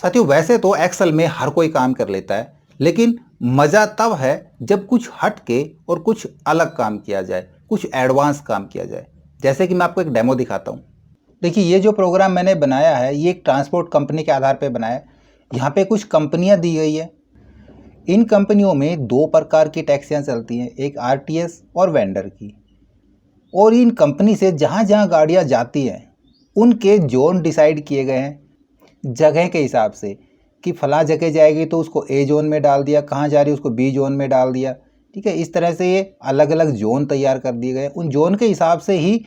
साथियों, वैसे तो एक्सेल में हर कोई काम कर लेता है, लेकिन मज़ा तब है जब कुछ हट के और कुछ अलग काम किया जाए, कुछ एडवांस काम किया जाए। जैसे कि मैं आपको एक डेमो दिखाता हूँ। देखिए, ये जो प्रोग्राम मैंने बनाया है ये एक ट्रांसपोर्ट कंपनी के आधार पर बनाया है। यहाँ पे कुछ कंपनियाँ दी गई है। इन कंपनियों में दो प्रकार की टैक्सियाँ चलती हैं, एक आरटीएस और वेंडर की। और इन कंपनी से जहाँ जहाँ गाड़ियाँ जाती हैं उनके जोन डिसाइड किए गए हैं जगह के हिसाब से, कि फला जगह जाएगी तो उसको ए जोन में डाल दिया, कहाँ जा रही है उसको बी जोन में डाल दिया। ठीक है, इस तरह से ये अलग अलग जोन तैयार कर दिए गए। उन जोन के हिसाब से ही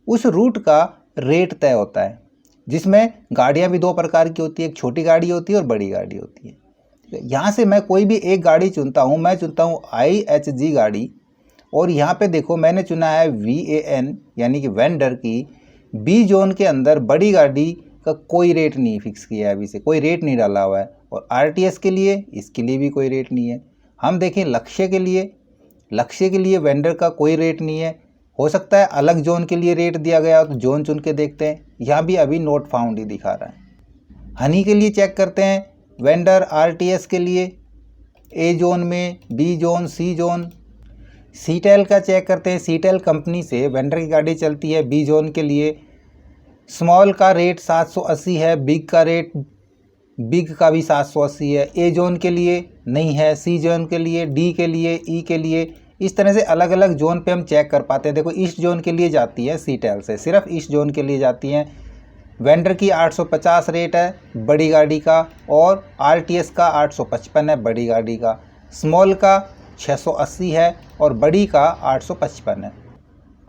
उस रूट का रेट तय होता है, जिसमें गाड़ियाँ भी दो प्रकार की होती है, एक छोटी गाड़ी होती है और बड़ी गाड़ी होती है। यहाँ से मैं कोई भी एक गाड़ी चुनता हूँ, मैं चुनता हूँ IHG गाड़ी, और यहाँ पे देखो मैंने चुना है VAN यानी कि वेंडर की। बी जोन के अंदर बड़ी गाड़ी का कोई रेट नहीं फिक्स किया है, अभी से कोई रेट नहीं डाला हुआ है। और आरटीएस के लिए, इसके लिए भी कोई रेट नहीं है। हम देखें लक्ष्य के लिए वेंडर का कोई रेट नहीं है। हो सकता है अलग जोन के लिए रेट दिया गया हो, तो जोन चुन के देखते हैं। यहाँ भी अभी नोट फाउंड ही दिखा रहा है। हनी के लिए चेक करते हैं, वेंडर आरटीएस के लिए ए जोन में, बी जोन, सी जोन। सीटेल का चेक करते हैं, सीटेल कंपनी से वेंडर की गाड़ी चलती है बी जोन के लिए। स्मॉल का रेट 780 है, बिग का भी 780 है। ए जोन के लिए नहीं है, सी जोन के लिए, डी के लिए, ई के लिए। इस तरह से अलग अलग जोन पे हम चेक कर पाते हैं। देखो ईस्ट जोन के लिए जाती है सीटेल से, सिर्फ ईस्ट जोन के लिए जाती हैं। वेंडर की 850 रेट है बड़ी गाड़ी का, और आरटीएस का 855 है बड़ी गाड़ी का। स्मॉल का 680 है और बड़ी का 855 है।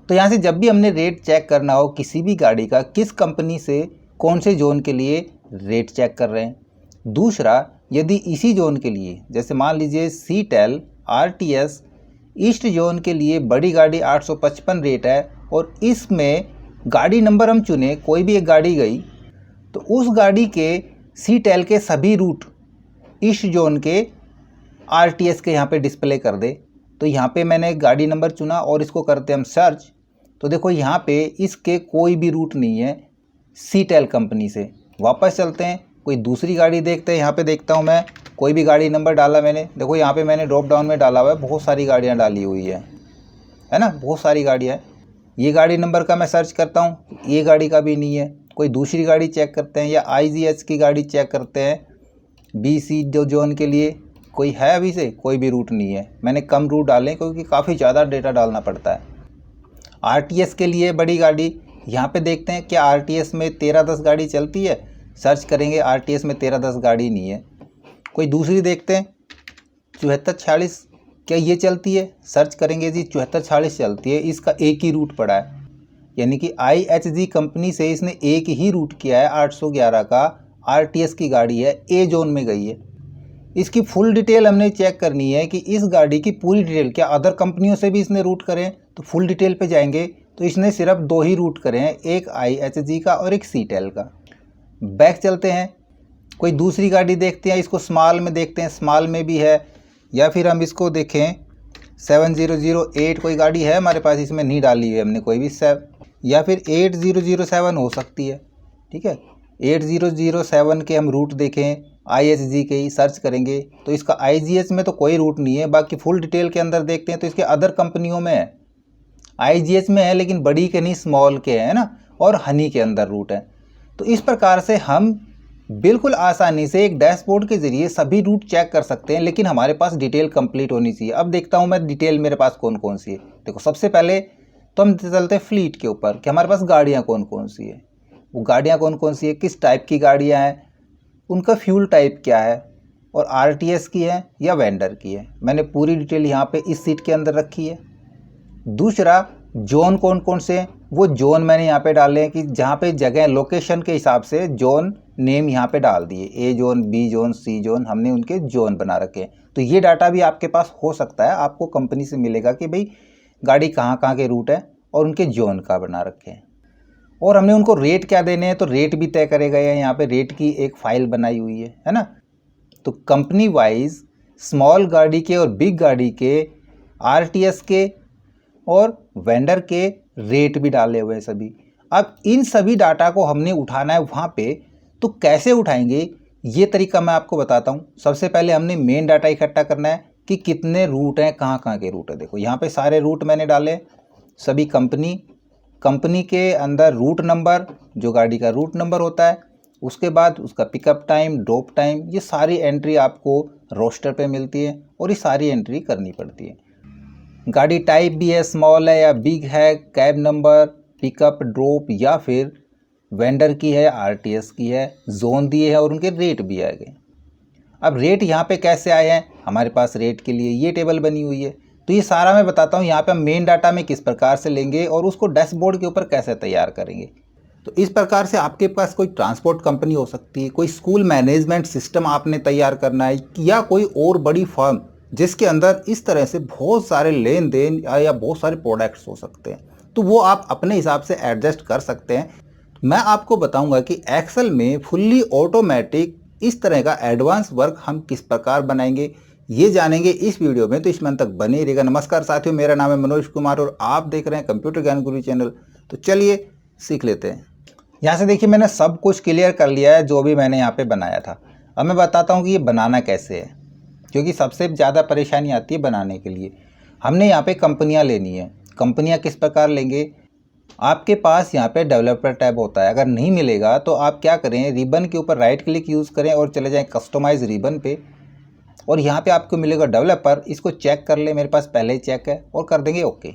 तो यहाँ से जब भी हमने रेट चेक करना हो किसी भी गाड़ी का, किस कंपनी से कौन से जोन के लिए रेट चेक कर रहे हैं। दूसरा, यदि इसी जोन के लिए, जैसे मान लीजिए सीटेल आरटीएस ईस्ट जोन के लिए बड़ी गाड़ी 855 रेट है, और इसमें गाड़ी नंबर हम चुने, कोई भी एक गाड़ी गई, तो उस गाड़ी के सीटेल के सभी रूट ईस्ट जोन के आरटीएस के यहाँ पे डिस्प्ले कर दे। तो यहाँ पे मैंने गाड़ी नंबर चुना और इसको करते हम सर्च, तो देखो यहाँ पे इसके कोई भी रूट नहीं है सीटेल कंपनी से। वापस चलते हैं, कोई दूसरी गाड़ी देखते हैं। यहाँ पे देखता हूँ मैं, कोई भी गाड़ी नंबर डाला मैंने, देखो यहाँ पे मैंने ड्रॉप डाउन में डाला हुआ है, बहुत सारी गाड़ियाँ डाली हुई है ना, बहुत सारी गाड़ियाँ हैं। ये गाड़ी नंबर का मैं सर्च करता हूँ, ये गाड़ी का भी नहीं है। कोई दूसरी गाड़ी चेक करते हैं, या IGH की गाड़ी चेक करते हैं BC जोन के लिए, कोई है अभी से, कोई भी रूट नहीं है। मैंने कम रूट डाले क्योंकि काफ़ी ज़्यादा डेटा डालना पड़ता है। आरटीएस के लिए बड़ी गाड़ी, यहाँ पे देखते हैं क्या आरटीएस में 1310 गाड़ी चलती है। सर्च करेंगे, आरटीएस में 1310 गाड़ी नहीं है। कोई दूसरी देखते हैं 7446, क्या ये चलती है। सर्च करेंगे जी, 7446 चलती है, इसका एक ही रूट पड़ा है, यानी कि IHG कंपनी से इसने एक ही रूट किया है 811 का। आरटीएस की गाड़ी है, ए जोन में गई है। इसकी फुल डिटेल हमने चेक करनी है कि इस गाड़ी की पूरी डिटेल, क्या अदर कंपनियों से भी इसने रूट करें। तो फुल डिटेल पे जाएंगे तो इसने सिर्फ दो ही रूट करे हैं, एक IHG का और एक सीटेल का। बैक चलते हैं, कोई दूसरी गाड़ी देखते हैं, इसको स्मॉल में देखते हैं, स्मॉल में भी है। या फिर हम इसको देखें 7008 कोई गाड़ी है हमारे पास, इसमें नहीं डाली हुई हमने कोई भी, या फिर 8007 हो सकती है। ठीक है, 8007 के हम रूट देखें, IHG के ही सर्च करेंगे तो इसका IGH में तो कोई रूट नहीं है। बाकी फुल डिटेल के अंदर देखते हैं तो इसके अदर कंपनियों में है, IGH में है लेकिन बड़ी के नहीं, स्मॉल के है ना, और हनी के अंदर रूट है। तो इस प्रकार से हम बिल्कुल आसानी से एक डैशबोर्ड के ज़रिए सभी रूट चेक कर सकते हैं, लेकिन हमारे पास डिटेल कंप्लीट होनी चाहिए। अब देखता हूँ मैं डिटेल मेरे पास कौन कौन सी है। देखो सबसे पहले तो हम चलते हैं फ्लीट के ऊपर कि हमारे पास गाड़ियाँ कौन कौन सी है। वो गाड़ियाँ कौन कौन सी है, किस टाइप की गाड़ियाँ हैं, उनका फ्यूल टाइप क्या है, और आरटीएस की है या वेंडर की है। मैंने पूरी डिटेल यहाँ पे इस सीट के अंदर रखी है। दूसरा, जोन कौन कौन से हैं, वो जोन मैंने यहाँ पे डाले हैं कि जहाँ पे जगह लोकेशन के हिसाब से जोन नेम यहाँ पे डाल दिए, ए जोन, बी जोन, सी जोन, हमने उनके जोन बना रखे हैं। तो ये डाटा भी आपके पास हो सकता है, आपको कंपनी से मिलेगा कि भाई गाड़ी कहाँ कहाँ के रूट है और उनके जोन का बना रखे हैं। और हमने उनको रेट क्या देने हैं तो रेट भी तय करे गए हैं। यहाँ पे रेट की एक फाइल बनाई हुई है ना। तो कंपनी वाइज स्मॉल गाड़ी के और बिग गाड़ी के, आरटीएस के और वेंडर के रेट भी डाले हुए हैं सभी। अब इन सभी डाटा को हमने उठाना है वहाँ पे, तो कैसे उठाएंगे ये तरीका मैं आपको बताता हूँ। सबसे पहले हमने मेन डाटा इकट्ठा करना है कि कितने रूट हैं, कहाँ कहाँ के रूट है। देखो यहाँ पे सारे रूट मैंने डाले, सभी कंपनी के अंदर रूट नंबर, जो गाड़ी का रूट नंबर होता है, उसके बाद उसका पिकअप टाइम, ड्रॉप टाइम, ये सारी एंट्री आपको रोस्टर पे मिलती है और ये सारी एंट्री करनी पड़ती है। गाड़ी टाइप भी है, स्मॉल है या बिग है, कैब नंबर, पिकअप, ड्रॉप या फिर वेंडर की है, आरटीएस की है, जोन दिए हैं और उनके रेट भी आए गए। अब रेट यहाँ पे कैसे आए हैं, हमारे पास रेट के लिए ये टेबल बनी हुई है। तो ये सारा मैं बताता हूँ यहाँ पे हम मेन डाटा में किस प्रकार से लेंगे और उसको डैशबोर्ड के ऊपर कैसे तैयार करेंगे। तो इस प्रकार से आपके पास कोई ट्रांसपोर्ट कंपनी हो सकती है, कोई स्कूल मैनेजमेंट सिस्टम आपने तैयार करना है, या कोई और बड़ी फर्म जिसके अंदर इस तरह से बहुत सारे लेन देन या बहुत सारे प्रोडक्ट्स हो सकते हैं। तो वो आप अपने हिसाब से एडजस्ट कर सकते हैं। मैं आपको बताऊंगा कि एक्सेल में फुल्ली ऑटोमेटिक इस तरह का एडवांस वर्क हम किस प्रकार बनाएंगे, ये जानेंगे इस वीडियो में। तो इसमें तक बने रहिएगा। नमस्कार साथियों, मेरा नाम है मनोज कुमार और आप देख रहे हैं कंप्यूटर ज्ञान गुरु चैनल। तो चलिए सीख लेते हैं। यहाँ से देखिए मैंने सब कुछ क्लियर कर लिया है जो भी मैंने यहाँ पे बनाया था। अब मैं बताता हूँ कि ये बनाना कैसे है, क्योंकि सबसे ज़्यादा परेशानी आती है बनाने के लिए। हमने यहाँ पे कंपनियाँ लेनी है। कंपनियाँ किस प्रकार लेंगे, आपके पास यहाँ पे डेवलपर टैब होता है, अगर नहीं मिलेगा तो आप क्या करें, रिबन के ऊपर राइट क्लिक यूज़ करें और चले जाएं कस्टमाइज रिबन पे, और यहाँ पे आपको मिलेगा डेवलपर। इसको चेक कर ले, मेरे पास पहले ही चेक है, और कर देंगे ओके।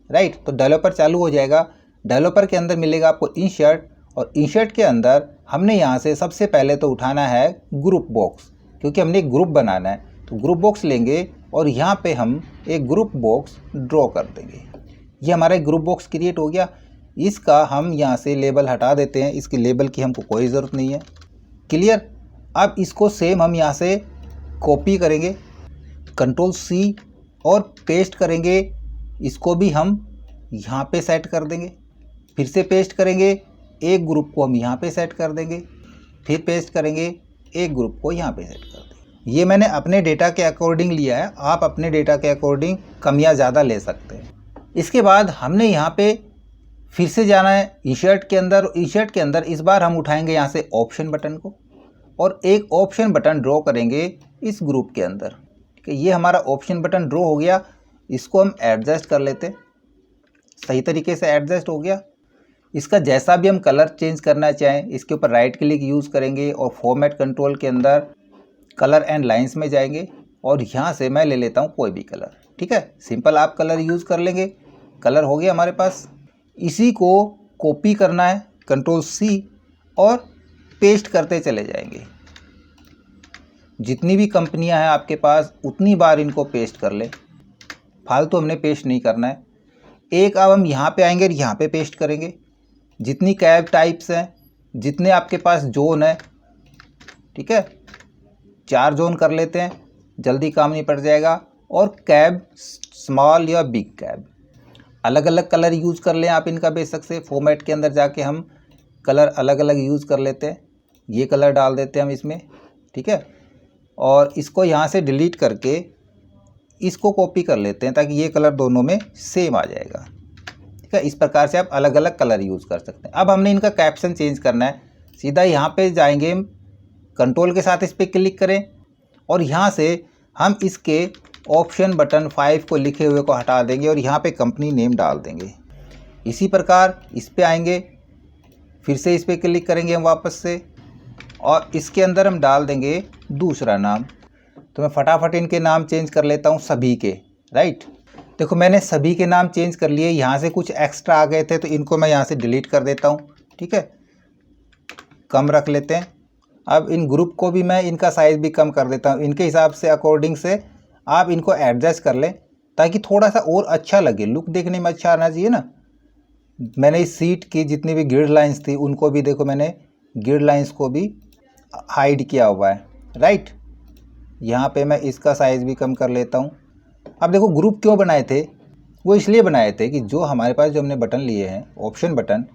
राइट, तो डेवलपर चालू हो जाएगा। डेवलपर के अंदर मिलेगा आपको इंसर्ट, और इंसर्ट के अंदर हमने यहाँ से सबसे पहले तो उठाना है ग्रुप बॉक्स, क्योंकि हमने एक ग्रुप बनाना है। तो ग्रुप बॉक्स लेंगे और यहाँ पे हम एक ग्रुप बॉक्स ड्रॉ कर देंगे। ये हमारा एक ग्रुप बॉक्स क्रिएट हो गया। इसका हम यहाँ से लेबल हटा देते हैं, इसकी लेबल की हमको कोई ज़रूरत नहीं है। क्लियर। अब इसको सेम हम यहाँ से कॉपी करेंगे, Ctrl+C और पेस्ट करेंगे। इसको भी हम यहाँ पे सेट कर देंगे, फिर से पेस्ट करेंगे। एक ग्रुप को हम यहाँ पे सेट कर देंगे, फिर पेस्ट करेंगे, एक ग्रुप को यहाँ पे सेट कर देंगे। ये मैंने अपने डेटा के अकॉर्डिंग लिया है, आप अपने डेटा के अकॉर्डिंग कम या ज़्यादा ले सकते हैं। इसके बाद हमने यहाँ पे फिर से जाना है इंसर्ट के अंदर। इंसर्ट के अंदर इस बार हम उठाएंगे यहाँ से ऑप्शन बटन को और एक ऑप्शन बटन ड्रॉ करेंगे इस ग्रुप के अंदर। ठीक है, ये हमारा ऑप्शन बटन ड्रॉ हो गया। इसको हम एडजस्ट कर लेते, सही तरीके से एडजस्ट हो गया। इसका जैसा भी हम कलर चेंज करना चाहें, इसके ऊपर राइट क्लिक यूज़ करेंगे और फॉर्मेट कंट्रोल के अंदर कलर एंड लाइंस में जाएंगे और यहाँ से मैं ले लेता हूँ कोई भी कलर। ठीक है, सिंपल आप कलर यूज़ कर लेंगे। कलर हो गया हमारे पास। इसी को कॉपी करना है, Ctrl+C और पेस्ट करते चले जाएंगे। जितनी भी कंपनियां हैं आपके पास उतनी बार इनको पेस्ट कर ले, फालतू हमने पेस्ट नहीं करना है। एक अब हम यहाँ पे आएंगे और यहाँ पे पेस्ट करेंगे। जितनी कैब टाइप्स हैं, जितने आपके पास जोन है, ठीक है, 4 जोन कर लेते हैं, जल्दी काम नहीं पड़ जाएगा। और कैब स्मॉल या बिग कैब अलग अलग कलर यूज़ कर लें आप इनका। बेशक से फॉर्मेट के अंदर जाके हम कलर अलग अलग यूज़ कर लेते हैं। ये कलर डाल देते हैं हम इसमें, ठीक है, और इसको यहाँ से डिलीट करके इसको कॉपी कर लेते हैं ताकि ये कलर दोनों में सेम आ जाएगा। ठीक है, इस प्रकार से आप अलग अलग कलर यूज़ कर सकते हैं। अब हमने इनका कैप्शन चेंज करना है। सीधा यहाँ पे जाएंगे, कंट्रोल के साथ इस पर क्लिक करें और यहाँ से हम इसके ऑप्शन बटन 5 को लिखे हुए को हटा देंगे और यहाँ पे कंपनी नेम डाल देंगे। इसी प्रकार इस पे आएंगे, फिर से इस पर क्लिक करेंगे हम वापस से और इसके अंदर हम डाल देंगे दूसरा नाम। तो मैं फटाफट इनके नाम चेंज कर लेता हूँ सभी के। राइट, देखो मैंने सभी के नाम चेंज कर लिए। यहाँ से कुछ एक्स्ट्रा आ गए थे तो इनको मैं यहाँ से डिलीट कर देता हूँ। ठीक है, कम रख लेते हैं। अब इन ग्रुप को भी मैं इनका साइज़ भी कम कर देता हूँ। इनके हिसाब से अकॉर्डिंग से आप इनको एडजस्ट कर लें ताकि थोड़ा सा और अच्छा लगे, लुक देखने में अच्छा आना चाहिए ना। मैंने इस सीट की जितनी भी ग्रिड लाइंस थी उनको भी देखो, मैंने ग्रिड लाइंस को भी हाइड किया हुआ है। राइट, यहाँ पे मैं इसका साइज़ भी कम कर लेता हूँ। अब देखो ग्रुप क्यों बनाए थे, वो इसलिए बनाए थे कि जो हमारे पास जो हमने बटन लिए हैं ऑप्शन बटन,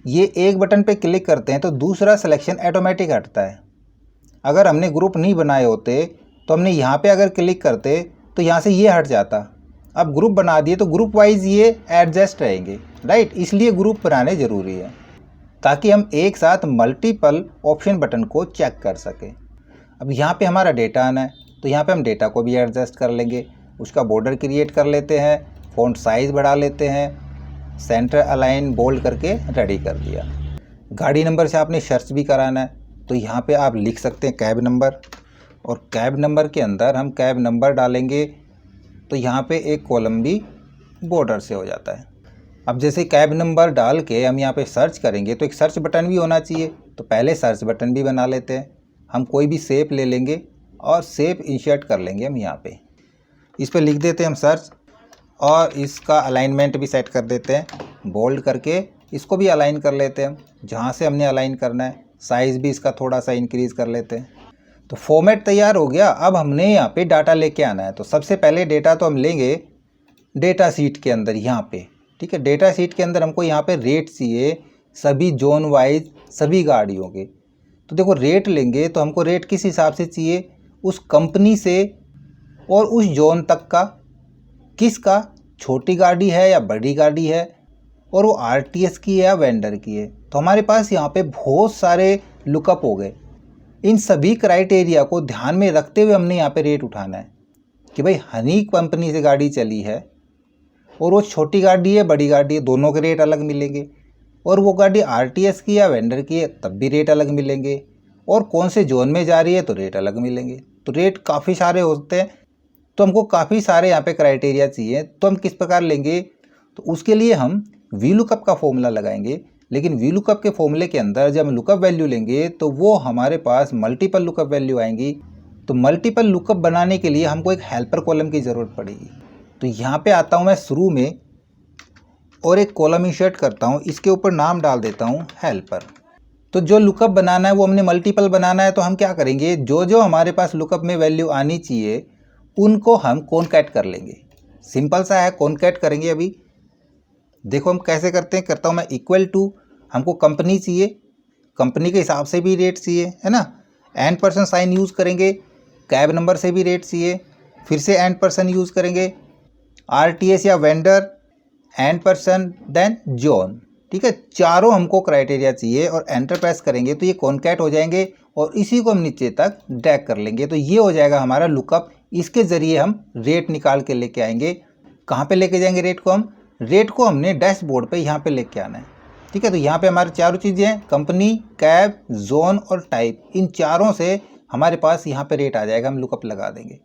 ये एक बटन पे क्लिक करते हैं तो दूसरा सिलेक्शन ऑटोमेटिक हटता है। अगर हमने ग्रुप नहीं बनाए होते तो हमने यहाँ पे अगर क्लिक करते तो यहाँ से ये हट जाता। अब ग्रुप बना दिए तो ग्रुप वाइज ये एडजस्ट रहेंगे। राइट, इसलिए ग्रुप बनाने ज़रूरी है ताकि हम एक साथ मल्टीपल ऑप्शन बटन को चेक कर सकें। अब यहाँ पे हमारा डेटा आना है, तो यहाँ पे हम डेटा को भी एडजस्ट कर लेंगे। उसका बॉर्डर क्रिएट कर लेते हैं, फ़ॉन्ट साइज़ बढ़ा लेते हैं, सेंटर अलाइन बोल्ड करके रेडी कर दिया। गाड़ी नंबर से आपने सर्च भी कराना है, तो यहाँ पे आप लिख सकते हैं कैब नंबर, और कैब नंबर के अंदर हम कैब नंबर डालेंगे तो यहाँ पे एक कॉलम भी बॉर्डर से हो जाता है। अब जैसे कैब नंबर डाल के हम यहाँ पे सर्च करेंगे तो एक सर्च बटन भी होना चाहिए, तो पहले सर्च बटन भी बना लेते हैं। हम कोई भी शेप ले लेंगे और शेप इंसर्ट कर लेंगे हम यहाँ पे। इस पर लिख देते हैं हम सर्च, और इसका अलाइनमेंट भी सेट कर देते हैं बोल्ड करके। इसको भी अलाइन कर लेते हैं हम जहाँ से हमने अलाइन करना है। साइज़ भी इसका थोड़ा सा इंक्रीज़ कर लेते हैं। तो फॉर्मेट तैयार हो गया। अब हमने यहाँ पे डाटा लेके आना है। तो सबसे पहले डेटा तो हम लेंगे डेटा शीट के अंदर यहाँ पे, ठीक है। डेटा शीट के अंदर हमको यहाँ पे रेट चाहिए सभी जोन वाइज सभी गाड़ियों के। तो देखो रेट लेंगे तो हमको रेट किस हिसाब से चाहिए, उस कंपनी से और उस जोन तक का, किसका, छोटी गाड़ी है या बड़ी गाड़ी है, और वो आरटीएस की है या वेंडर की है। तो हमारे पास यहाँ पे बहुत सारे लुकअप हो गए। इन सभी क्राइटेरिया को ध्यान में रखते हुए हमने यहाँ पे रेट उठाना है कि भाई हनी कंपनी से गाड़ी चली है और वो छोटी गाड़ी है बड़ी गाड़ी है, दोनों के रेट अलग मिलेंगे। और वो गाड़ी आरटीएस की या वेंडर की है तब भी रेट अलग मिलेंगे, और कौन से जोन में जा रही है तो रेट अलग मिलेंगे। तो रेट काफ़ी सारे होते हैं, तो हमको काफ़ी सारे यहाँ पे क्राइटेरिया चाहिए। तो हम किस प्रकार लेंगे, तो उसके लिए हम वी लुकअप का फॉर्मूला लगाएंगे। लेकिन वी लुकअप के फॉर्मूले के अंदर जब हम लुकअप वैल्यू लेंगे तो वो हमारे पास मल्टीपल लुकअप वैल्यू आएंगी। तो मल्टीपल लुकअप बनाने के लिए हमको एक हेल्पर कॉलम की ज़रूरत पड़ेगी। तो यहाँ पे आता हूँ मैं शुरू में और एक कॉलम इंसर्ट करता हूँ, इसके ऊपर नाम डाल देता हूँ हेल्पर। तो जो लुकअप बनाना है वो हमने मल्टीपल बनाना है, तो हम क्या करेंगे, जो जो हमारे पास लुकअप में वैल्यू आनी चाहिए उनको हम कॉन्कैट कर लेंगे। सिंपल सा है, कॉन्कैट करेंगे। अभी देखो हम कैसे करते हैं, करता हूँ मैं इक्वल टू, हमको कंपनी चाहिए, कंपनी के हिसाब से भी रेट चाहिए, है ना। एंड पर्सन साइन यूज़ करेंगे, कैब नंबर से भी रेट चाहिए, फिर से एंड पर्सन यूज़ करेंगे, आरटीएस या vendor, and person, then zone, ठीक है। चारों हमको क्राइटेरिया चाहिए और एंटर प्रेस करेंगे तो ये कॉन्कैट हो जाएंगे और इसी को हम नीचे तक ड्रैग कर लेंगे। तो ये हो जाएगा हमारा लुकअप। इसके ज़रिए हम रेट निकाल के लेके आएंगे। कहाँ पे लेके जाएंगे रेट को, हम रेट को हमने डैशबोर्ड पे यहाँ पे लेके आना है, ठीक है। तो यहाँ पे हमारे चारों चीज़ें हैं, कंपनी, कैब, जोन और टाइप। इन चारों से हमारे पास यहाँ पे रेट आ जाएगा, हम लुकअप लगा देंगे।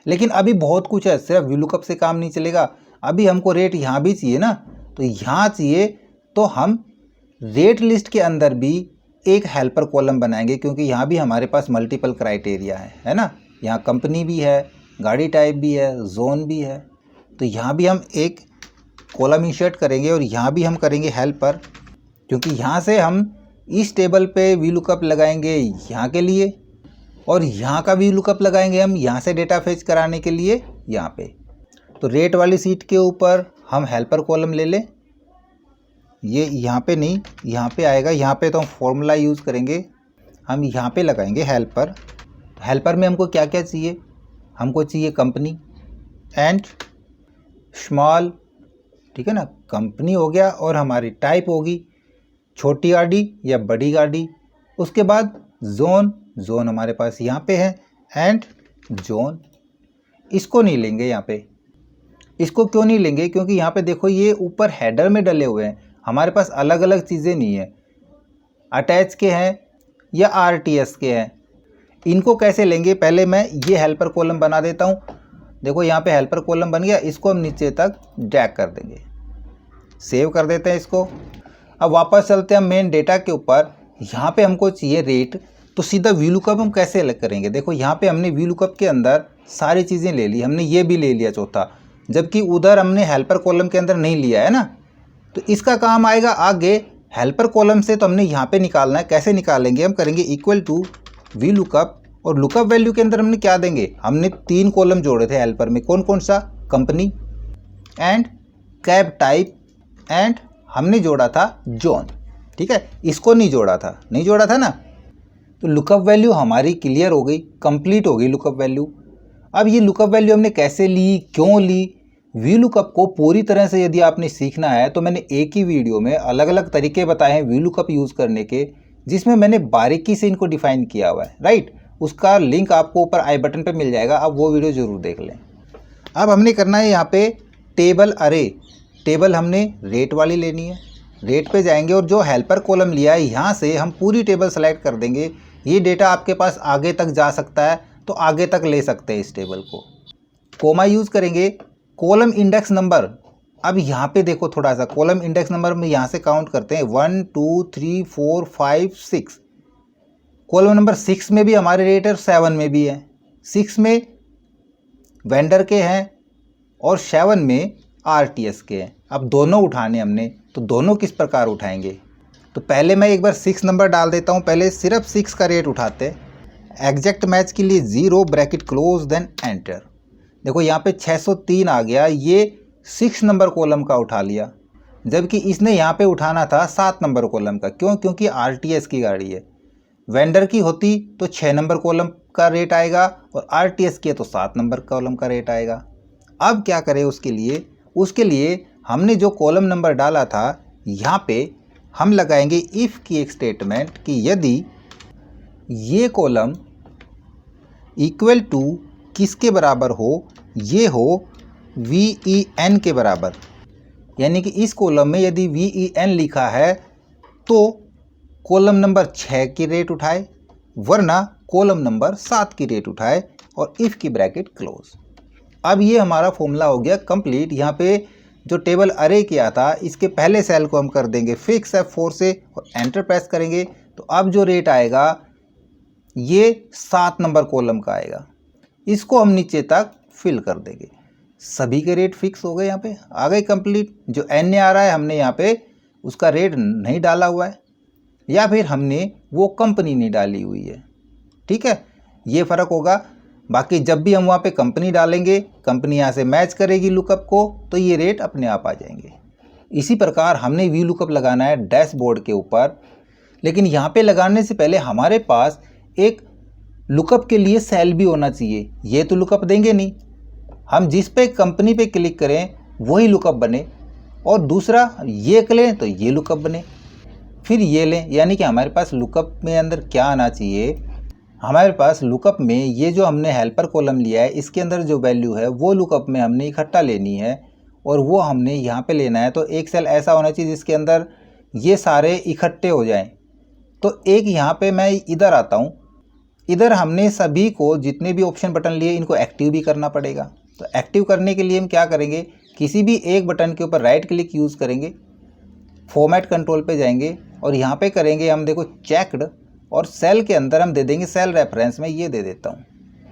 लेकिन अभी बहुत कुछ है, सिर्फ वी लुकअप से काम नहीं चलेगा। अभी हमको रेट यहाँ भी चाहिए ना, तो यहाँ चाहिए तो हम रेट लिस्ट के अंदर भी एक हेल्पर कॉलम बनाएंगे, क्योंकि यहाँ भी हमारे पास मल्टीपल क्राइटेरिया है ना। यहाँ कंपनी भी है, गाड़ी टाइप भी है, जोन भी है। तो यहाँ भी हम एक कॉलम इंसर्ट करेंगे और यहाँ भी हम करेंगे हेल्पर, क्योंकि यहाँ से हम इस टेबल पे वी लुकअप लगाएंगे यहाँ के लिए, और यहाँ का वी लुकअप लगाएंगे हम यहाँ से डेटा फेच कराने के लिए यहाँ पे। तो रेट वाली सीट के ऊपर हम हेल्पर कॉलम ले लें, ये यहाँ पे नहीं, यहाँ पे आएगा। यहाँ पे तो हम फॉर्मूला यूज़ करेंगे, हम यहाँ पे लगाएंगे हेल्पर। हेल्पर में हमको क्या क्या चाहिए, हमको चाहिए कंपनी एंड स्मॉल, ठीक है ना। कंपनी हो गया और हमारी टाइप होगी छोटी गाड़ी या बड़ी गाड़ी। उसके बाद जोन, जोन हमारे पास यहाँ पे है, एंड जोन। इसको नहीं लेंगे यहाँ पे। इसको क्यों नहीं लेंगे, क्योंकि यहाँ पे देखो ये ऊपर हेडर में डले हुए हैं, हमारे पास अलग अलग चीज़ें नहीं है। अटैच के हैं या आरटीएस के हैं, इनको कैसे लेंगे। पहले मैं ये हेल्पर कॉलम बना देता हूँ। देखो यहाँ पे हेल्पर कॉलम बन गया, इसको हम नीचे तक ड्रैग कर देंगे, सेव कर देते हैं इसको। अब वापस चलते हैं मेन डेटा के ऊपर। यहाँ पे हमको चाहिए रेट, तो सीधा वी लुकअप हम कैसे अलग करेंगे। देखो यहाँ पे हमने वी लुकअप के अंदर सारी चीज़ें ले ली, हमने ये भी ले लिया चौथा, जबकि उधर हमने हेल्पर कॉलम के अंदर नहीं लिया है ना। तो इसका काम आएगा आगे हेल्पर कॉलम से। तो हमने यहाँ पे निकालना है, कैसे निकालेंगे, हम करेंगे इक्वल टू वी लुकअप, और लुकअप वैल्यू के अंदर हमने क्या देंगे, हमने 3 कॉलम जोड़े थे हेल्पर में। कौन कौन सा, company and cab type and हमने जोड़ा था जोन, ठीक है। इसको नहीं जोड़ा था, नहीं जोड़ा था ना। तो लुकअप वैल्यू हमारी क्लियर हो गई, कंप्लीट हो गई लुकअप वैल्यू। अब ये लुकअप वैल्यू हमने कैसे ली, क्यों ली, वी लुकअप को पूरी तरह से यदि आपने सीखना है तो मैंने एक ही वीडियो में अलग अलग तरीके बताए हैं वी लुकअप यूज़ करने के, जिसमें मैंने बारीकी से इनको डिफाइन किया हुआ है, राइट। उसका लिंक आपको ऊपर आई बटन पे मिल जाएगा, आप वो वीडियो ज़रूर देख लें। अब हमने करना है यहाँ पे टेबल अरे। टेबल हमने रेट वाली लेनी है। रेट पे जाएंगे और जो हेल्पर कॉलम लिया है यहाँ से हम पूरी टेबल सेलेक्ट कर देंगे। ये डेटा आपके पास आगे तक जा सकता है तो आगे तक ले सकते हैं इस टेबल को। कोमा यूज़ करेंगे, कॉलम इंडेक्स नंबर। अब यहाँ पे देखो थोड़ा सा, कॉलम इंडेक्स नंबर में यहाँ से काउंट करते हैं 1 2 3 4 5 6। कॉलम नंबर 6 में भी हमारे रेट है, 7 में भी है। 6 में वेंडर के हैं और 7 में आरटीएस के हैं। अब दोनों उठाने हमने, तो दोनों किस प्रकार उठाएंगे? तो पहले मैं एक बार 6 नंबर डाल देता हूँ। पहले सिर्फ 6 का रेट उठाते हैं। एग्जैक्ट मैच के लिए 0 ब्रैकेट क्लोज देन एंटर। देखो यहाँ पे 603 आ गया, ये 6 नंबर कॉलम का उठा लिया, जबकि इसने यहाँ पे उठाना था 7 नंबर कॉलम का। क्यों? क्योंकि आरटीएस की गाड़ी है। वेंडर की होती तो 6 नंबर कॉलम का रेट आएगा और आरटीएस की है तो 7 नंबर कॉलम का रेट आएगा। अब क्या करें उसके लिए? उसके लिए हमने जो कॉलम नंबर डाला था यहाँ पे हम लगाएंगे इफ़ की एक स्टेटमेंट कि यदि ये कॉलम इक्वल टू किसके बराबर हो? ये हो VEN के बराबर। यानी कि इस कॉलम में यदि VEN लिखा है तो कॉलम नंबर 6 की रेट उठाए, वरना कॉलम नंबर 7 की रेट उठाए और इफ़ की ब्रैकेट क्लोज। अब ये हमारा फॉर्मूला हो गया कंप्लीट। यहाँ पे जो टेबल अरे किया था इसके पहले सेल को हम कर देंगे फिक्स F4 से और एंटर प्रेस करेंगे, तो अब जो रेट आएगा ये 7 नंबर कॉलम का आएगा। इसको हम नीचे तक फिल कर देंगे। सभी के रेट फिक्स हो गए, यहाँ पे आ गए कंप्लीट। जो एन आ रहा है हमने यहाँ पे उसका रेट नहीं डाला हुआ है, या फिर हमने वो कंपनी नहीं डाली हुई है। ठीक है, ये फ़र्क होगा। बाकी जब भी हम वहाँ पे कंपनी डालेंगे, कंपनी यहाँ से मैच करेगी लुकअप को, तो ये रेट अपने आप आ जाएंगे। इसी प्रकार हमने वी लुकअप लगाना है डैशबोर्ड के ऊपर, लेकिन यहाँ पे लगाने से पहले हमारे पास एक लुकअप के लिए सेल भी होना चाहिए। ये तो लुकअप देंगे नहीं, हम जिस पे कंपनी पे क्लिक करें वही लुकअप बने, और दूसरा ये करें तो ये लुकअप बने, फिर ये लें। यानी कि हमारे पास लुकअप में अंदर क्या आना चाहिए? हमारे पास लुकअप में ये जो हमने हेल्पर कॉलम लिया है इसके अंदर जो वैल्यू है वो लुकअप में हमने इकट्ठा लेनी है, और वो हमने यहाँ पे लेना है। तो एक सेल ऐसा होना चाहिए जिसके अंदर ये सारे इकट्ठे हो जाएं। तो एक यहाँ पे मैं इधर आता हूँ, इधर हमने सभी को जितने भी ऑप्शन बटन लिए इनको एक्टिव भी करना पड़ेगा। तो एक्टिव करने के लिए हम क्या करेंगे? किसी भी एक बटन के ऊपर राइट क्लिक यूज़ करेंगे, फॉर्मेट कंट्रोल पे जाएंगे और यहाँ पे करेंगे हम देखो चेक्ड, और सेल के अंदर हम दे देंगे सेल रेफरेंस में ये दे देता हूँ,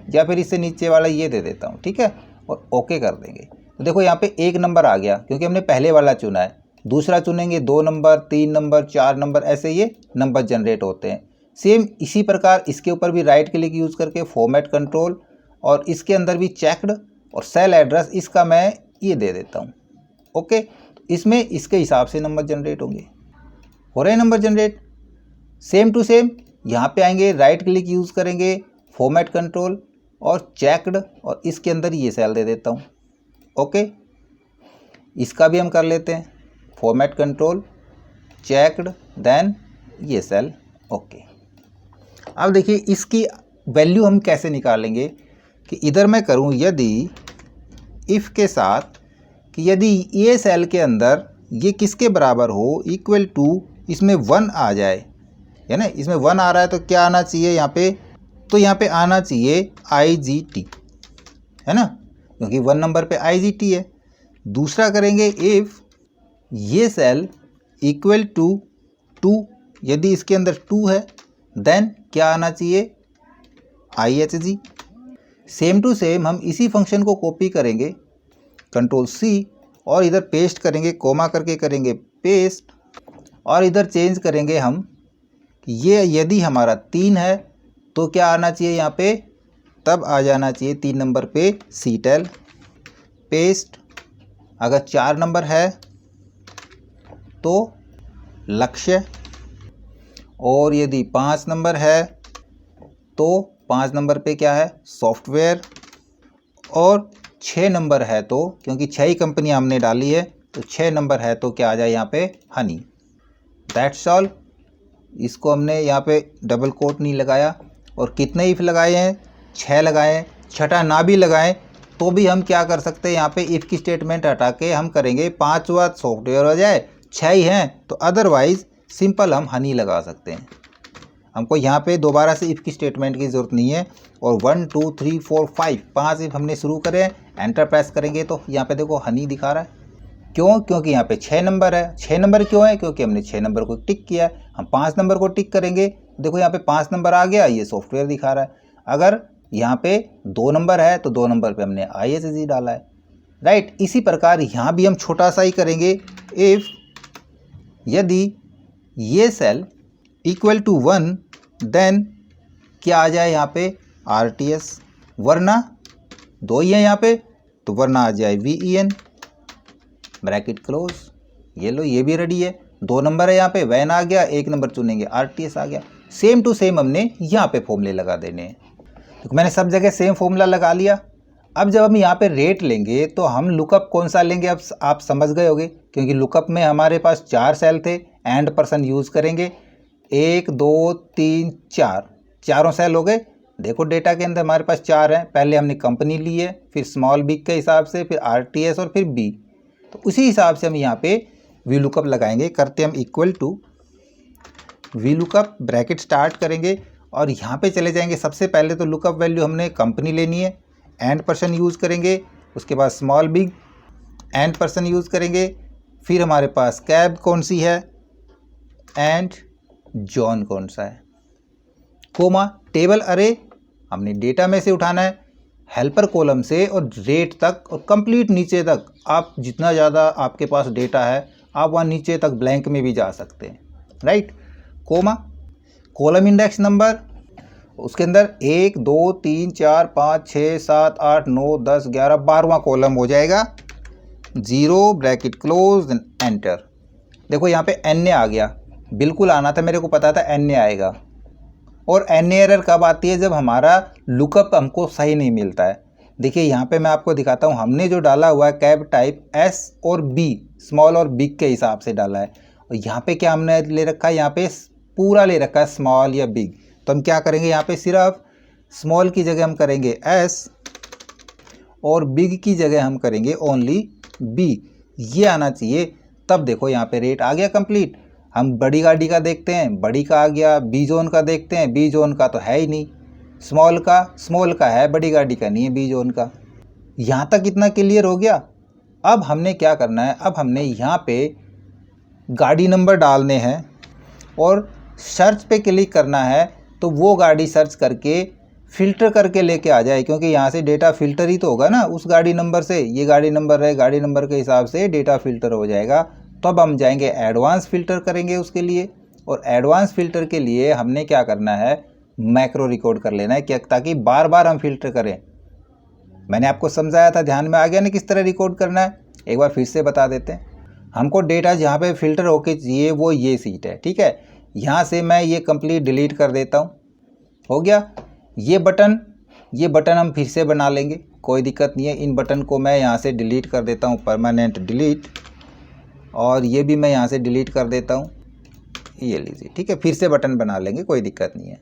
या फिर इससे नीचे वाला ये दे देता हूँ। ठीक है, और ओके कर देंगे। तो देखो यहाँ पे 1 नंबर आ गया क्योंकि हमने पहले वाला चुना है। दूसरा चुनेंगे 2 नंबर, 3 नंबर, 4 नंबर, ऐसे ये नंबर जनरेट होते हैं। सेम इसी प्रकार इसके ऊपर भी राइट क्लिक यूज़ करके फॉर्मेट कंट्रोल, और इसके अंदर भी चेक्ड, और सेल एड्रेस इसका मैं ये दे देता हूँ। ओके, इसमें इसके हिसाब से नंबर जनरेट होंगे। हो रहे number generate same to same. यहाँ पे आएंगे, राइट क्लिक यूज़ करेंगे, फॉर्मेट कंट्रोल और चेक्ड, और इसके अंदर ये सेल दे देता हूँ। ओके, इसका भी हम कर लेते हैं, फॉर्मेट कंट्रोल, चेक्ड, देन ये सेल। ओके, अब देखिए इसकी वैल्यू हम कैसे निकालेंगे कि इधर मैं करूँ यदि इफ़ के साथ कि यदि ये सेल के अंदर ये किसके बराबर हो, इक्वल टू इसमें 1 आ जाए, है ना। इसमें 1 आ रहा है तो क्या आना चाहिए यहाँ पे? तो यहाँ पे आना चाहिए IGT, है ना, क्योंकि 1 नंबर पे IGT है। दूसरा करेंगे इफ़ ये सेल इक्वल टू 2, यदि इसके अंदर 2 है देन क्या आना चाहिए? IHG। सेम टू सेम हम इसी फंक्शन को कॉपी करेंगे, कंट्रोल C, और इधर पेस्ट करेंगे, कोमा करके करेंगे पेस्ट, और इधर चेंज करेंगे हम कि ये यदि हमारा 3 है तो क्या आना चाहिए यहाँ पे? तब आ जाना चाहिए 3 नंबर पे CTEL, पेस्ट। अगर 4 नंबर है तो लक्ष्य, और यदि 5 नंबर है तो 5 नंबर पे क्या है? सॉफ्टवेयर, और 6 नंबर है तो, क्योंकि 6 ही कंपनी हमने डाली है, तो 6 नंबर है तो क्या आ जाए यहाँ पे? हनी। That's all. इसको हमने यहाँ पे डबल कोट नहीं लगाया, और कितने इफ़ लगाए हैं, 6 लगाए हैं। छठा ना भी लगाएं तो भी हम क्या कर सकते हैं, यहाँ पे इफ़ की स्टेटमेंट हटा के हम करेंगे 5वां सॉफ्टवेयर हो जाए, 6 ही हैं तो अदरवाइज़ सिंपल हम हनी लगा सकते हैं। हमको यहाँ पे दोबारा से इफ़ की स्टेटमेंट की ज़रूरत नहीं है। और 1 2 3 4 5 इफ़ हमने शुरू करे, एंटर प्रेस करेंगे तो यहाँ पे देखो हनी दिखा रहा है। क्यों? क्योंकि यहाँ पे 6 नंबर है। 6 नंबर क्यों है? क्योंकि हमने 6 नंबर को टिक किया है। हम 5 नंबर को टिक करेंगे, देखो यहाँ पे 5 नंबर आ गया, ये सॉफ्टवेयर दिखा रहा है। अगर यहाँ पे 2 नंबर है तो 2 नंबर पे हमने ISC डाला है, राइट। इसी प्रकार यहाँ भी हम छोटा सा ही करेंगे, इफ़ यदि ये सेल इक्वल टू 1 देन क्या आ जाए यहाँ पे RTS, वरना 2 ही है यहाँ पे तो वरना आ जाए VEN, ब्रैकेट क्लोज। ये लो, ये भी रेडी है। 2 नंबर है यहाँ पे, वैन आ गया, 1 नंबर चुनेंगे RTS आ गया। सेम टू सेम हमने यहाँ पे फॉर्मूले लगा देने हैं। तो मैंने सब जगह सेम फॉर्मूला लगा लिया। अब जब हम यहाँ पे रेट लेंगे तो हम लुकअप कौन सा लेंगे, अब आप समझ गए होंगे, क्योंकि लुकअप में हमारे पास 4 सेल थे, एंड पर्सन यूज़ करेंगे। 1 2 3 4, चारों सेल हो गए। देखो डेटा के अंदर हमारे पास 4 हैं, पहले हमने कंपनी ली है, फिर स्मॉल बिग के हिसाब से, फिर RTS और फिर B। तो उसी हिसाब से हम यहाँ पे वी लुकअप लगाएंगे। करते हम equal to V lookup, bracket start करेंगे और यहाँ पे चले जाएंगे। सबसे पहले तो लुकअप वैल्यू हमने कंपनी लेनी है, एंड पर्सन यूज़ करेंगे। उसके बाद small big, and person use करेंगे। फिर हमारे पास कैब कौन सी है, एंड जॉन कौन सा है, कोमा। टेबल अरे हमने डेटा में से उठाना है, हेल्पर कॉलम से और रेट तक और कंप्लीट नीचे तक। आप जितना ज़्यादा आपके पास डेटा है आप वहाँ नीचे तक ब्लैंक में भी जा सकते हैं, right. Comma, column index number, उसके अंदर 1 2 3 4 5 6 7 8 9 10 11 12वां कॉलम हो जाएगा। 0 ब्रैकेट क्लोज, एंटर। देखो यहाँ पे NA आ गया, बिल्कुल आना था, मेरे को पता था NA आएगा। और NA एरर कब आती है, जब हमारा लुकअप हमको सही नहीं मिलता है। देखिए यहाँ पे मैं आपको दिखाता हूँ, हमने जो डाला हुआ है कैब टाइप S और B, स्मॉल और बिग के हिसाब से डाला है। और यहाँ पे क्या हमने ले रखा है, यहाँ पे पूरा ले रखा है स्मॉल या बिग। तो हम क्या करेंगे, यहाँ पे सिर्फ स्मॉल की जगह हम करेंगे S और बिग की जगह हम करेंगे ओनली B। ये आना चाहिए, तब देखो यहाँ पे रेट आ गया कंप्लीट। हम बड़ी गाड़ी का देखते हैं, बड़ी का आ गया। B जोन का देखते हैं, B जोन का तो है ही नहीं। स्मॉल का है, बड़ी गाड़ी का नहीं है B जोन का। यहाँ तक इतना क्लियर हो गया। अब हमने क्या करना है, अब हमने यहाँ पे गाड़ी नंबर डालने हैं और सर्च पे क्लिक करना है, तो वो गाड़ी सर्च करके फ़िल्टर करके लेके आ जाए, क्योंकि यहाँ से डेटा फ़िल्टर ही तो होगा ना उस गाड़ी नंबर से। ये गाड़ी नंबर है, गाड़ी नंबर के हिसाब से डेटा फ़िल्टर हो जाएगा। तो अब हम जाएंगे एडवांस फ़िल्टर करेंगे उसके लिए। और एडवांस फ़िल्टर के लिए हमने क्या करना है, मैक्रो रिकॉर्ड कर लेना है, क्या, ताकि बार बार हम फ़िल्टर करें। मैंने आपको समझाया था, ध्यान में आ गया ना किस तरह रिकॉर्ड करना है, एक बार फिर से बता देते हैं। हमको डेटा जहाँ पे फ़िल्टर होके चाहिए वो ये सीट है, ठीक है। यहाँ से मैं ये कंप्लीट डिलीट कर देता हूँ, हो गया। ये बटन हम फिर से बना लेंगे, कोई दिक्कत नहीं है। इन बटन को मैं यहाँ से डिलीट कर देता हूँ, परमानेंट डिलीट। और ये भी मैं यहाँ से डिलीट कर देता हूँ, ये लीजिए, ठीक है। फिर से बटन बना लेंगे, कोई दिक्कत नहीं है।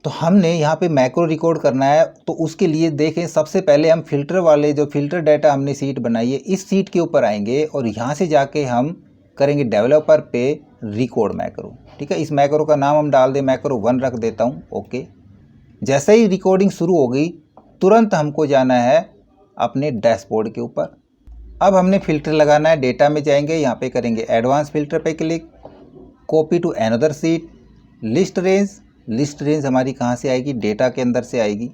तो हमने यहाँ पे मैक्रो रिकॉर्ड करना है, तो उसके लिए देखें, सबसे पहले हम फ़िल्टर वाले जो फ़िल्टर डाटा हमने सीट बनाई है, इस सीट के ऊपर आएंगे और यहाँ से जाके हम करेंगे डेवलपर पे रिकॉर्ड मैक्रो, ठीक है। इस मैक्रो का नाम हम डाल दें, मैक्रो 1 रख देता हूँ, ओके। जैसे ही रिकॉर्डिंग शुरू हो गई, तुरंत हमको जाना है अपने डैशबोर्ड के ऊपर। अब हमने फ़िल्टर लगाना है, डेटा में जाएंगे, यहाँ पे करेंगे एडवांस फ़िल्टर पे click, copy to another sheet, list range हमारी कहाँ से आएगी, डेटा के अंदर से आएगी।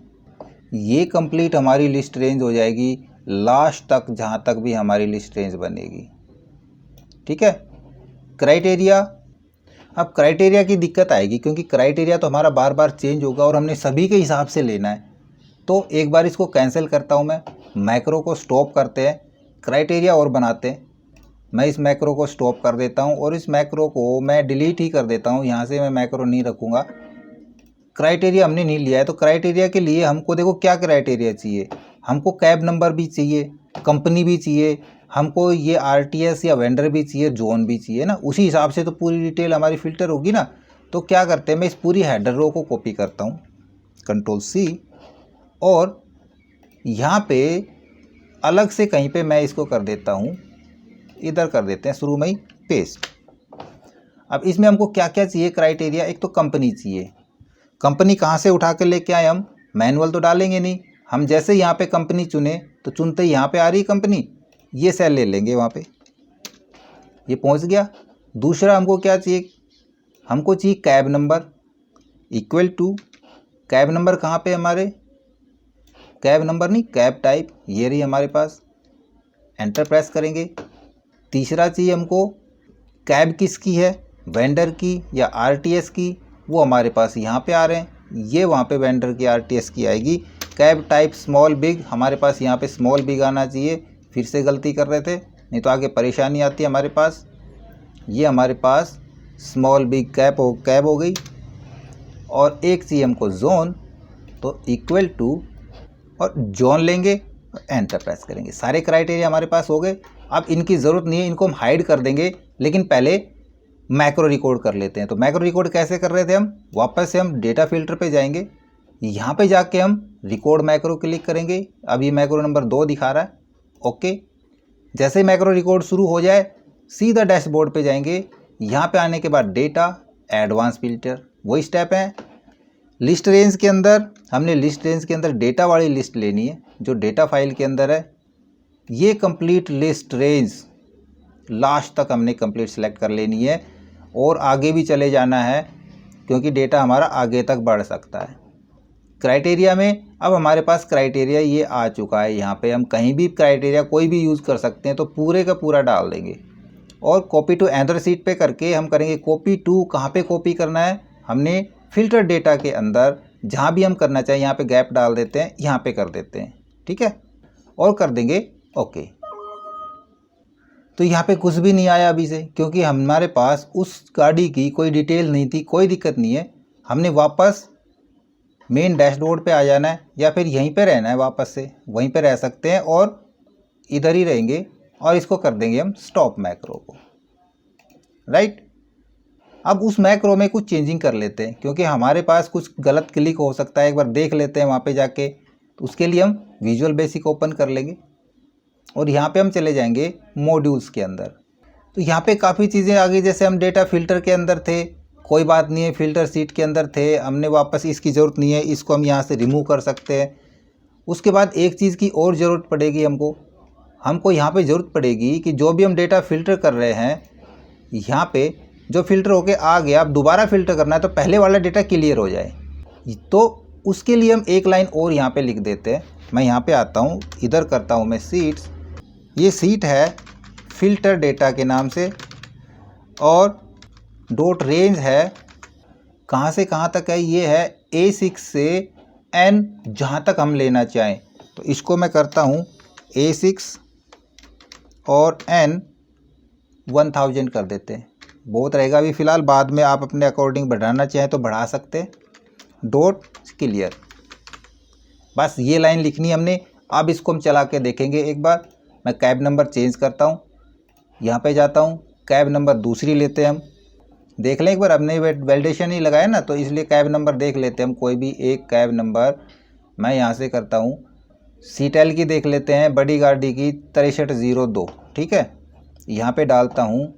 ये कंप्लीट हमारी लिस्ट रेंज हो जाएगी लास्ट तक, जहाँ तक भी हमारी लिस्ट रेंज बनेगी, ठीक है। क्राइटेरिया, अब क्राइटेरिया की दिक्कत आएगी, क्योंकि क्राइटेरिया तो हमारा बार बार चेंज होगा और हमने सभी के हिसाब से लेना है। तो एक बार इसको कैंसिल करता हूँ मैं, मैक्रो को स्टॉप करते हैं, क्राइटेरिया और बनाते हैं। मैं इस मैक्रो को स्टॉप कर देता हूँ और इस मैक्रो को मैं डिलीट ही कर देता हूँ, यहाँ से मैं मैक्रो नहीं रखूँगा। क्राइटेरिया हमने नहीं लिया है, तो क्राइटेरिया के लिए हमको देखो क्या क्राइटेरिया चाहिए, हमको कैब नंबर भी चाहिए, कंपनी भी चाहिए, हमको ये RTS या वेंडर भी चाहिए, जोन भी चाहिए ना। उसी हिसाब से तो पूरी डिटेल हमारी फ़िल्टर होगी ना। तो क्या करते हैं, मैं इस पूरी हेडर रो को कॉपी करता हूँ, कंट्रोल C, और यहाँ पे अलग से कहीं पे मैं इसको कर देता हूँ, इधर कर देते हैं शुरू में ही पेस्ट। अब इसमें हमको क्या क्या चाहिए क्राइटेरिया, एक तो कंपनी चाहिए। कंपनी कहाँ से उठा कर लेके आए हम, मैनुअल तो डालेंगे नहीं हम, जैसे यहाँ पे कंपनी चुने तो चुनते ही यहाँ पे आ रही कंपनी, ये सेल ले लेंगे वहाँ पे, ये पहुँच गया। दूसरा हमको क्या चाहिए, हमको चाहिए cab number equal to, cab number कहाँ पे हमारे, कैब नंबर नहीं कैब टाइप, ये रही हमारे पास, एंटर प्रेस करेंगे। तीसरा चाहिए हमको कैब किसकी है, वेंडर की या आरटीएस की, वो हमारे पास यहाँ पे आ रहे हैं, ये वहाँ पे वेंडर की आरटीएस की आएगी। कैब टाइप स्मॉल बिग, हमारे पास यहाँ पे स्मॉल बिग आना चाहिए, फिर से गलती कर रहे थे नहीं तो आगे परेशानी आती है हमारे पास। ये हमारे पास स्मॉल बिग कैब हो गई। और एक चाहिए हमको जोन, तो इक्वल टू और जोन लेंगे, एंटर प्रेस करेंगे। सारे क्राइटेरिया हमारे पास हो गए। अब इनकी ज़रूरत नहीं है, इनको हम हाइड कर देंगे, लेकिन पहले मैक्रो रिकॉर्ड कर लेते हैं। तो मैक्रो रिकॉर्ड कैसे कर रहे थे हम, वापस से हम डेटा फिल्टर पे जाएंगे, यहाँ पे जाके हम रिकॉर्ड मैक्रो क्लिक करेंगे। अब ये मैक्रो नंबर 2 दिखा रहा है, ओके। जैसे ही मैक्रो रिकॉर्ड शुरू हो जाए सीधा डैशबोर्ड पे जाएंगे, यहाँ पे आने के बाद डेटा एडवांस फिल्टर, वही स्टेप है। लिस्ट रेंज के अंदर हमने लिस्ट रेंज के अंदर डेटा वाली लिस्ट लेनी है जो डेटा फाइल के अंदर है। ये कंप्लीट लिस्ट रेंज लास्ट तक हमने कंप्लीट सेलेक्ट कर लेनी है और आगे भी चले जाना है क्योंकि डेटा हमारा आगे तक बढ़ सकता है। क्राइटेरिया में अब हमारे पास क्राइटेरिया ये आ चुका है, यहाँ पे हम कहीं भी क्राइटेरिया कोई भी यूज़ कर सकते हैं, तो पूरे का पूरा डाल देंगे। और कॉपी टू अनदर शीट पे करके हम करेंगे कॉपी टू, कहाँ पे कॉपी करना है, हमने फिल्टर डेटा के अंदर जहाँ भी हम करना चाहें यहाँ पे गैप डाल देते हैं, यहाँ पे कर देते हैं, ठीक है, और कर देंगे ओके। तो यहाँ पे कुछ भी नहीं आया अभी से, क्योंकि हमारे पास उस गाड़ी की कोई डिटेल नहीं थी। कोई दिक्कत नहीं है, हमने वापस मेन डैशबोर्ड पे आ जाना है या फिर यहीं पे रहना है, वापस से वहीं पे रह सकते हैं और इधर ही रहेंगे और इसको कर देंगे हम स्टॉप मैक्रो को, राइट। अब उस मैक्रो में कुछ चेंजिंग कर लेते हैं क्योंकि हमारे पास कुछ गलत क्लिक हो सकता है, एक बार देख लेते हैं वहाँ पे जाके। तो उसके लिए हम विजुअल बेसिक ओपन कर लेंगे और यहाँ पे हम चले जाएंगे मॉड्यूल्स के अंदर। तो यहाँ पे काफ़ी चीज़ें आ गई, जैसे हम डेटा फिल्टर के अंदर थे, कोई बात नहीं है, फिल्टर सीट के अंदर थे, हमने वापस इसकी ज़रूरत नहीं है, इसको हम यहाँ से रिमूव कर सकते हैं। उसके बाद एक चीज़ की और ज़रूरत पड़ेगी हमको यहाँ पे ज़रूरत पड़ेगी कि जो भी हम डेटा फ़िल्टर कर रहे हैं, यहाँ पे जो फ़िल्टर होके आ गया, अब दोबारा फ़िल्टर करना है तो पहले वाला डेटा क्लियर हो जाए। तो उसके लिए हम एक लाइन और यहाँ पे लिख देते हैं। मैं यहाँ पे आता हूँ, इधर करता हूँ मैं सीट्स, ये सीट है फ़िल्टर डेटा के नाम से, और डॉट रेंज है कहाँ से कहाँ तक है, ये है A6 से N जहाँ तक हम लेना चाहें। तो इसको मैं करता हूँ A6 और N 1000 कर देते हैं, बहुत रहेगा अभी फ़िलहाल, बाद में आप अपने अकॉर्डिंग बढ़ाना चाहें तो बढ़ा सकते हैं। डॉट क्लियर, बस ये लाइन लिखनी है हमने। अब इसको हम चला के देखेंगे एक बार। मैं कैब नंबर चेंज करता हूँ, यहाँ पे जाता हूँ, कैब नंबर दूसरी लेते हैं हम, देख लें एक बार। हमने वैलिडेशन ही लगाया ना, तो इसलिए कैब नंबर देख लेते हैं हम, कोई भी एक कैब नंबर मैं यहाँ से करता हूँ, सीटेल की देख लेते हैं, बड़ी गाड़ी की 6302, ठीक है। यहाँ पे डालता हूँ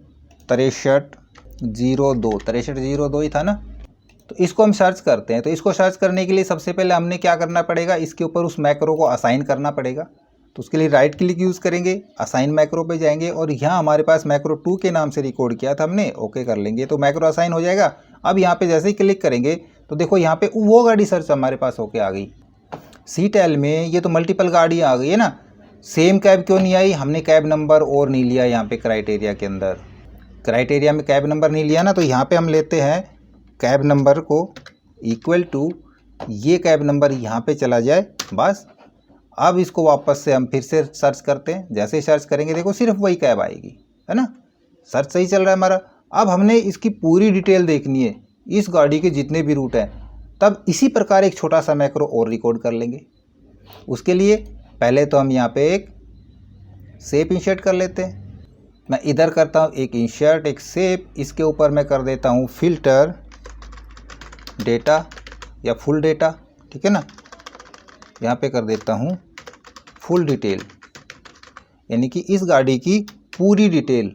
6302 ही था ना। तो इसको हम सर्च करते हैं। तो इसको सर्च करने के लिए सबसे पहले हमने क्या करना पड़ेगा, इसके ऊपर उस मैक्रो को असाइन करना पड़ेगा। तो उसके लिए राइट क्लिक यूज़ करेंगे, असाइन मैक्रो पे जाएंगे और यहाँ हमारे पास मैक्रो 2 के नाम से रिकॉर्ड किया था हमने, ओके कर लेंगे तो मैक्रो असाइन हो जाएगा। अब यहाँ पे जैसे ही क्लिक करेंगे तो देखो यहाँ पे वो गाड़ी सर्च हमारे पास होके आ गई। सीटेल में ये तो मल्टीपल गाड़ी आ गई है ना, सेम कैब क्यों नहीं आई, हमने कैब नंबर और नहीं लिया यहाँ पे क्राइटेरिया के अंदर। क्राइटेरिया में कैब नंबर नहीं लिया ना, तो यहाँ पे हम लेते हैं कैब नंबर को इक्वल टू ये कैब नंबर यहाँ पे चला जाए बस। अब इसको वापस से हम फिर से सर्च करते हैं, जैसे ही सर्च करेंगे देखो सिर्फ वही कैब आएगी, है ना, सर्च सही चल रहा है हमारा। अब हमने इसकी पूरी डिटेल देखनी है, इस गाड़ी के जितने भी रूट हैं, तब इसी प्रकार एक छोटा सा मैक्रो और रिकॉर्ड कर लेंगे। उसके लिए पहले तो हम यहाँ पे एक शेप इंसर्ट कर लेते हैं। मैं इधर करता हूँ एक इंसर्ट, एक शेप, इसके ऊपर मैं कर देता हूँ फिल्टर डेटा या फुल डेटा, ठीक है ना। यहाँ पे कर देता हूँ फुल डिटेल, यानी कि इस गाड़ी की पूरी डिटेल,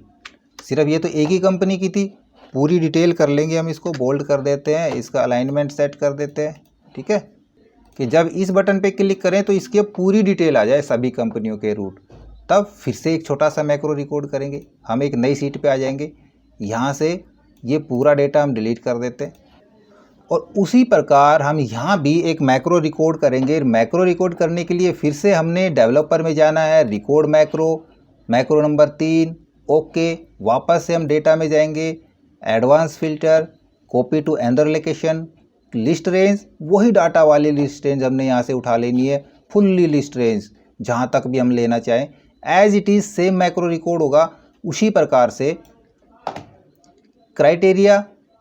सिर्फ ये तो एक ही कंपनी की थी, पूरी डिटेल कर लेंगे हम। इसको बोल्ड कर देते हैं, इसका अलाइनमेंट सेट कर देते हैं, ठीक है, कि जब इस बटन पे क्लिक करें तो इसकी पूरी डिटेल आ जाए सभी कंपनियों के रूट। तब फिर से एक छोटा सा मैक्रो रिकॉर्ड करेंगे, हम एक नई सीट पे आ जाएंगे, यहाँ से ये पूरा डेटा हम डिलीट कर देते हैं। और उसी प्रकार हम यहाँ भी एक मैक्रो रिकॉर्ड करेंगे। मैक्रो रिकॉर्ड करने के लिए फिर से हमने डेवलपर में जाना है, record macro, macro number 3, okay. वापस से हम डेटा में जाएंगे, advance filter, copy to another location, list range, वही डाटा वाली लिस्ट रेंज हमने यहाँ से उठा लेनी है, फुल्ली लिस्ट रेंज जहाँ तक भी हम लेना चाहें। As it is same macro record होगा। उसी प्रकार से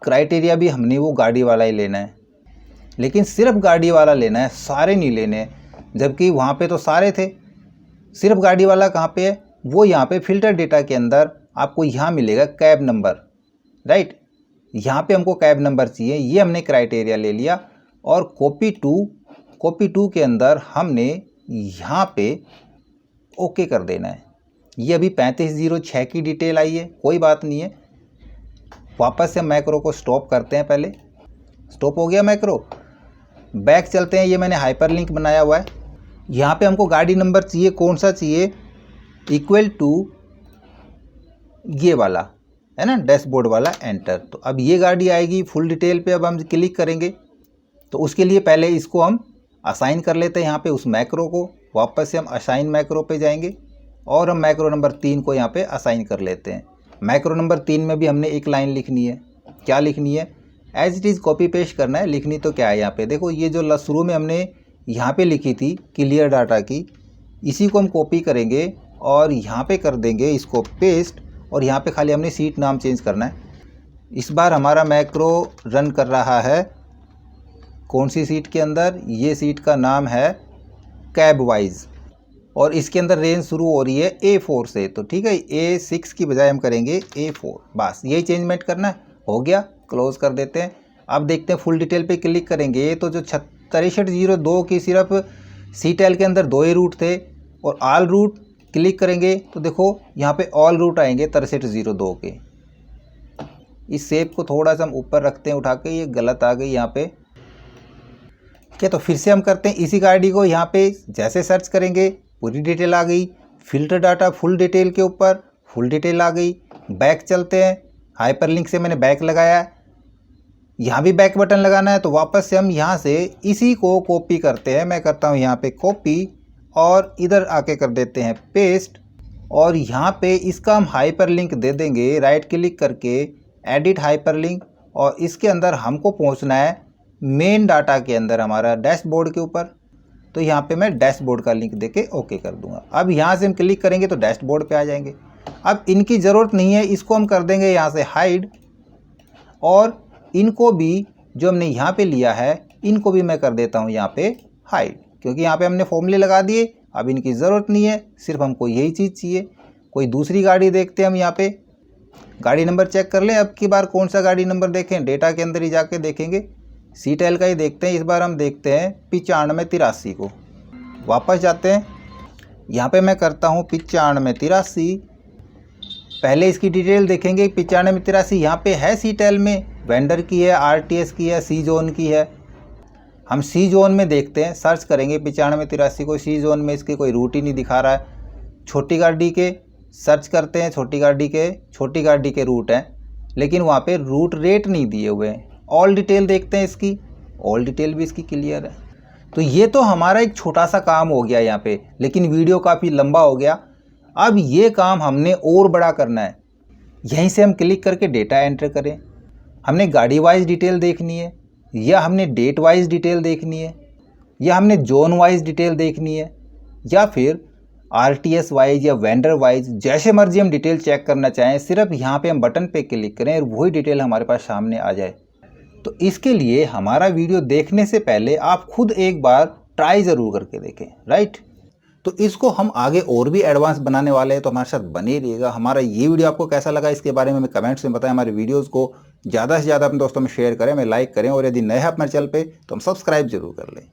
क्राइटेरिया भी हमने वो गाड़ी वाला ही लेना है, लेकिन सिर्फ गाड़ी वाला लेना है, सारे नहीं लेने हैं। जबकि वहाँ पे तो सारे थे, सिर्फ गाड़ी वाला कहाँ पे है, वो यहाँ पे फिल्टर डेटा के अंदर आपको यहाँ मिलेगा कैब नंबर, राइट। यहाँ पे हमको कैब नंबर चाहिए, ये हमने क्राइटेरिया ले लिया। और कॉपी टू के अंदर हमने यहाँ पे ओके कर देना है। ये अभी 3506 की डिटेल आई है, कोई बात नहीं है। वापस से मैक्रो को स्टॉप करते हैं, पहले स्टॉप हो गया मैक्रो, बैक चलते हैं। ये मैंने हाइपरलिंक बनाया हुआ है, यहाँ पे हमको गाड़ी नंबर चाहिए, कौन सा चाहिए, इक्वल टू ये वाला है ना, डैशबोर्ड वाला, एंटर। तो अब ये गाड़ी आएगी फुल डिटेल पे, अब हम क्लिक करेंगे। तो उसके लिए पहले इसको हम असाइन कर लेते हैं यहाँ पे उस मैक्रो को। वापस से हम असाइन मैक्रो पे जाएंगे और हम मैक्रो नंबर 3 को यहाँ पे असाइन कर लेते हैं। मैक्रो नंबर 3 में भी हमने एक लाइन लिखनी है। क्या लिखनी है, as it is copy paste करना है। लिखनी तो क्या है, यहाँ पे देखो, ये जो शुरू में हमने यहाँ पे लिखी थी क्लियर डाटा की, इसी को हम कॉपी करेंगे और यहाँ पे कर देंगे इसको पेस्ट। और यहाँ पे खाली हमने सीट नाम चेंज करना है। इस बार हमारा मैक्रो रन कर रहा है कौन सी सीट के अंदर, ये सीट का नाम है कैब वाइज, और इसके अंदर रेंज शुरू हो रही है A4 से। तो ठीक है, A6 की बजाय हम करेंगे A4, बस यही चेंजमेंट करना है। हो गया, क्लोज कर देते हैं। अब देखते हैं फुल डिटेल पे क्लिक करेंगे तो जो 6302 की सिर्फ सीटेल के अंदर 2 ही रूट थे, और ऑल रूट क्लिक करेंगे तो देखो यहाँ पे ऑल रूट आएंगे 6302 के। इस शेप को थोड़ा सा हम ऊपर रखते हैं उठा के, ये गलत आ गई यहाँ पे। क्या, तो फिर से हम करते हैं इसी गाड़ी को, यहाँ पे जैसे सर्च करेंगे पूरी डिटेल आ गई, फिल्टर डाटा फुल डिटेल के ऊपर फुल डिटेल आ गई। बैक चलते हैं, हाइपरलिंक से मैंने बैक लगाया, यहाँ भी बैक बटन लगाना है। तो वापस से हम यहाँ से इसी को कॉपी करते हैं। मैं करता हूँ यहाँ पे कॉपी और इधर आके कर देते हैं पेस्ट, और यहाँ पे इसका हम हाइपरलिंक दे देंगे राइट क्लिक करके, एडिट हाइपरलिंक। और इसके अंदर हमको पहुँचना है मेन डाटा के अंदर, हमारा डैशबोर्ड के ऊपर। तो यहाँ पे मैं डैशबोर्ड का लिंक देके ओके कर दूंगा। अब यहाँ से हम क्लिक करेंगे तो डैशबोर्ड पे आ जाएंगे। अब इनकी ज़रूरत नहीं है, इसको हम कर देंगे यहाँ से हाइड, और इनको भी जो हमने यहाँ पे लिया है इनको भी मैं कर देता हूँ यहाँ पे हाइड, क्योंकि यहाँ पे हमने फॉर्मूले लगा दिए। अब इनकी ज़रूरत नहीं है, सिर्फ हमको यही चीज़ चाहिए। कोई दूसरी गाड़ी देखते हैं हम, यहाँ पे गाड़ी नंबर चेक कर लें। अब की बार कौन सा गाड़ी नंबर देखें, डेटा के अंदर ही जाके देखेंगे, सीटेल का ही देखते हैं। इस बार हम देखते हैं 9583 को। वापस जाते हैं, यहाँ पे मैं करता हूँ 9583। पहले इसकी डिटेल देखेंगे। 9583 यहाँ पे है सीटेल में, वेंडर की है, आरटीएस की है, सी जोन की है। हम सी जोन में देखते हैं, सर्च करेंगे 9583 को। सी जोन में इसके कोई रूट ही नहीं दिखा रहा है। छोटी गाड़ी के सर्च करते हैं, छोटी गाड़ी के रूट हैं, लेकिन वहाँ पे रूट रेट नहीं दिए हुए हैं। ऑल डिटेल देखते हैं इसकी, ऑल डिटेल भी इसकी क्लियर है। तो ये तो हमारा एक छोटा सा काम हो गया यहाँ पे, लेकिन वीडियो काफ़ी लंबा हो गया। अब ये काम हमने और बड़ा करना है। यहीं से हम क्लिक करके डेटा एंटर करें। हमने गाड़ी वाइज डिटेल देखनी है, या हमने डेट वाइज डिटेल देखनी है, या हमने जोन वाइज डिटेल देखनी है, या फिर आरटीएस वाइज या वेंडर वाइज, जैसे मर्जी हम डिटेल चेक करना चाहें। सिर्फ यहाँ पे हम बटन पे क्लिक करें और वही डिटेल हमारे पास सामने आ जाए। तो इसके लिए हमारा वीडियो देखने से पहले आप खुद एक बार ट्राई ज़रूर करके देखें, राइट। तो इसको हम आगे और भी एडवांस बनाने वाले हैं, तो हमारे साथ बने रहिएगा। हमारा ये वीडियो आपको कैसा लगा इसके बारे में हमें कमेंट्स में बताएं। हमारे वीडियोज़ को ज़्यादा से ज़्यादा अपने दोस्तों में शेयर करें, हमें लाइक करें, और यदि नए हैं अपने चैनल पे तो हम सब्सक्राइब जरूर कर लें।